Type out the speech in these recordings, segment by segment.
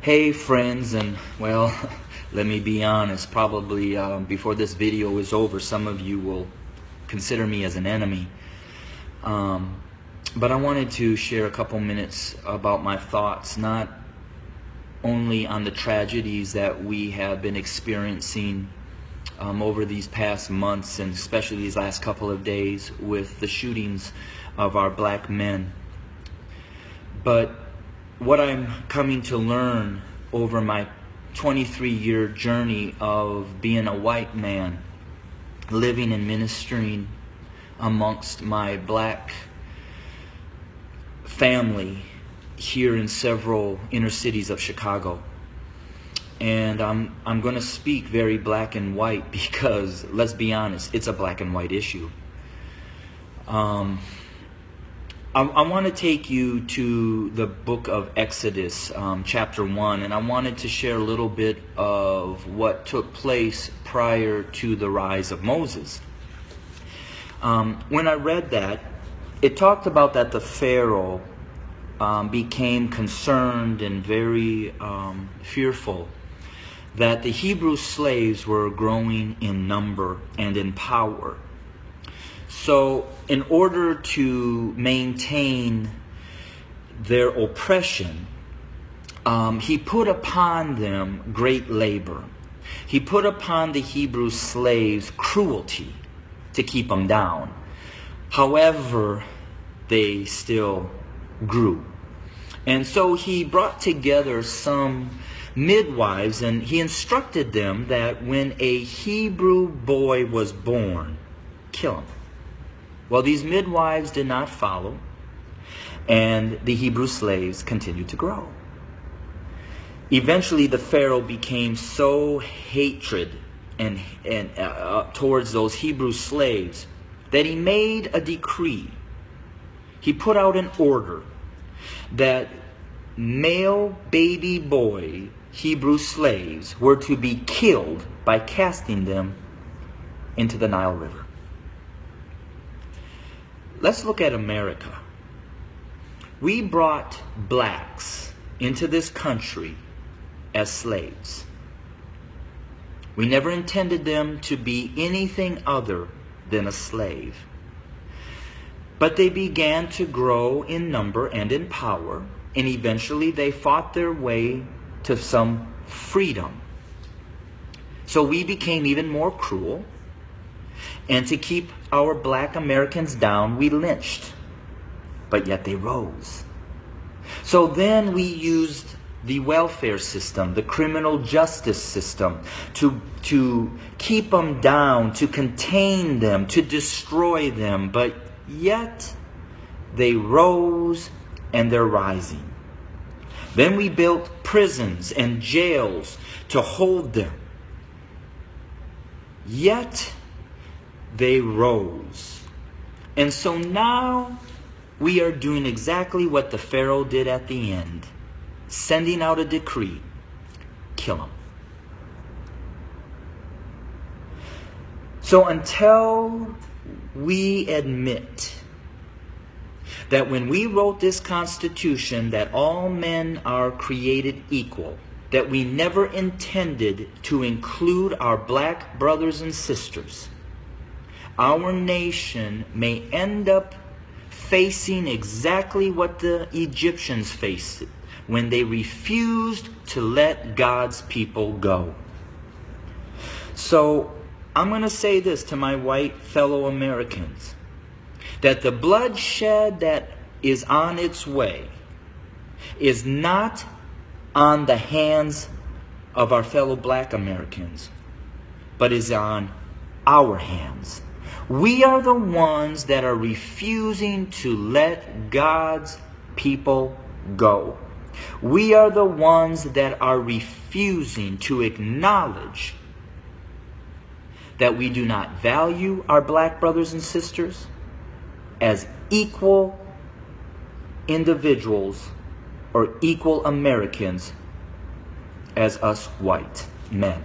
Hey friends, and well, let me be honest, probably before this video is over, some of you will consider me as an enemy. But I wanted to share a couple minutes about my thoughts, not only on the tragedies that we have been experiencing over these past months, and especially these last couple of days with the shootings of our black men, but what I'm coming to learn over my 23-year journey of being a white man, living and ministering amongst my black family here in several inner cities of Chicago. And I'm going to speak very black and white because, let's be honest, it's a black and white issue. I want to take you to the book of Exodus, chapter 1, and I wanted to share a little bit of what took place prior to the rise of Moses. When I read that, it talked about that the Pharaoh became concerned and very fearful that the Hebrew slaves were growing in number and in power. So in order to maintain their oppression, he put upon them great labor. He put upon the Hebrew slaves cruelty to keep them down. However, they still grew. And so he brought together some midwives, and he instructed them that when a Hebrew boy was born, kill him. Well, these midwives did not follow, and the Hebrew slaves continued to grow. Eventually, the Pharaoh became so hatred and towards those Hebrew slaves that he made a decree. He put out an order that male baby boy Hebrew slaves were to be killed by casting them into the Nile River. Let's look at America. We brought blacks into this country as slaves. We never intended them to be anything other than a slave. But they began to grow in number and in power, and eventually they fought their way to some freedom. So we became even more cruel. And to keep our black Americans down, we lynched. But yet they rose. So then we used the welfare system, the criminal justice system, to keep them down, to contain them, to destroy them. But yet they rose, and they're rising. Then we built prisons and jails to hold them. Yet they rose. And so now we are doing exactly what the Pharaoh did at the end, sending out a decree: kill them. So until we admit that when we wrote this Constitution that all men are created equal, that we never intended to include our black brothers and sisters, our nation may end up facing exactly what the Egyptians faced when they refused to let God's people go. So I'm going to say this to my white fellow Americans, that the bloodshed that is on its way is not on the hands of our fellow black Americans, but is on our hands. We are the ones that are refusing to let God's people go. We are the ones that are refusing to acknowledge that we do not value our black brothers and sisters as equal individuals or equal Americans as us white men.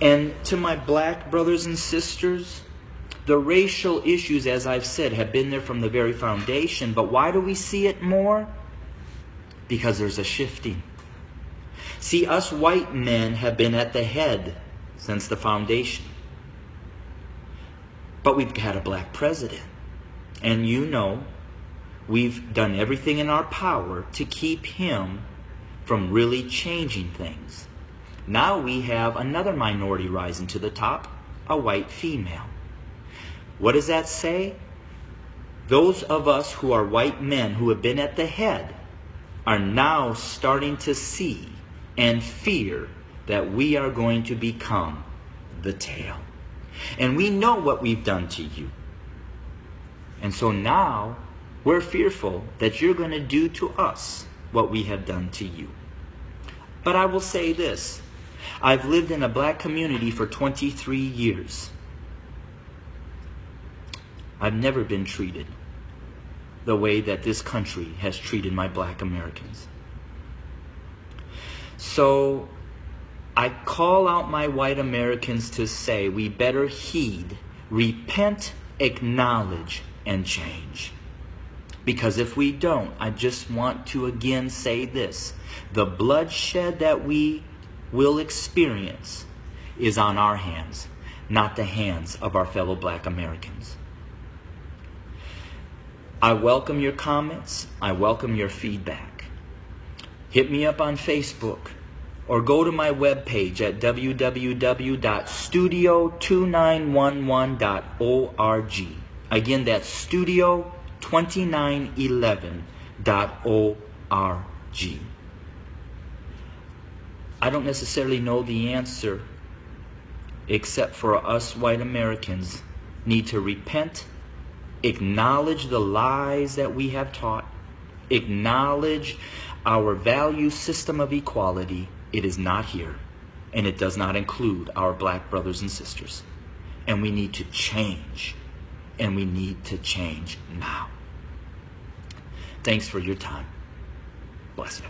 And to my black brothers and sisters, the racial issues, as I've said, have been there from the very foundation. But why do we see it more? Because there's a shifting. See, us white men have been at the head since the foundation. But we've had a black president. And you know, we've done everything in our power to keep him from really changing things. Now we have another minority rising to the top, a white female. What does that say? Those of us who are white men who have been at the head are now starting to see and fear that we are going to become the tail. And we know what we've done to you. And so now we're fearful that you're going to do to us what we have done to you. But I will say this. I've lived in a black community for 23 years. I've never been treated the way that this country has treated my black Americans. So I call out my white Americans to say we better heed, repent, acknowledge, and change. Because if we don't, I just want to again say this. The bloodshed that we will experience is on our hands, not the hands of our fellow black Americans. I welcome your comments. I welcome your feedback. Hit me up on Facebook or go to my webpage at www.studio2911.org. Again, that's studio2911.org. I don't necessarily know the answer, except for us white Americans need to repent, acknowledge the lies that we have taught, acknowledge our value system of equality. It is not here, and it does not include our black brothers and sisters. And we need to change, and we need to change now. Thanks for your time. Bless you.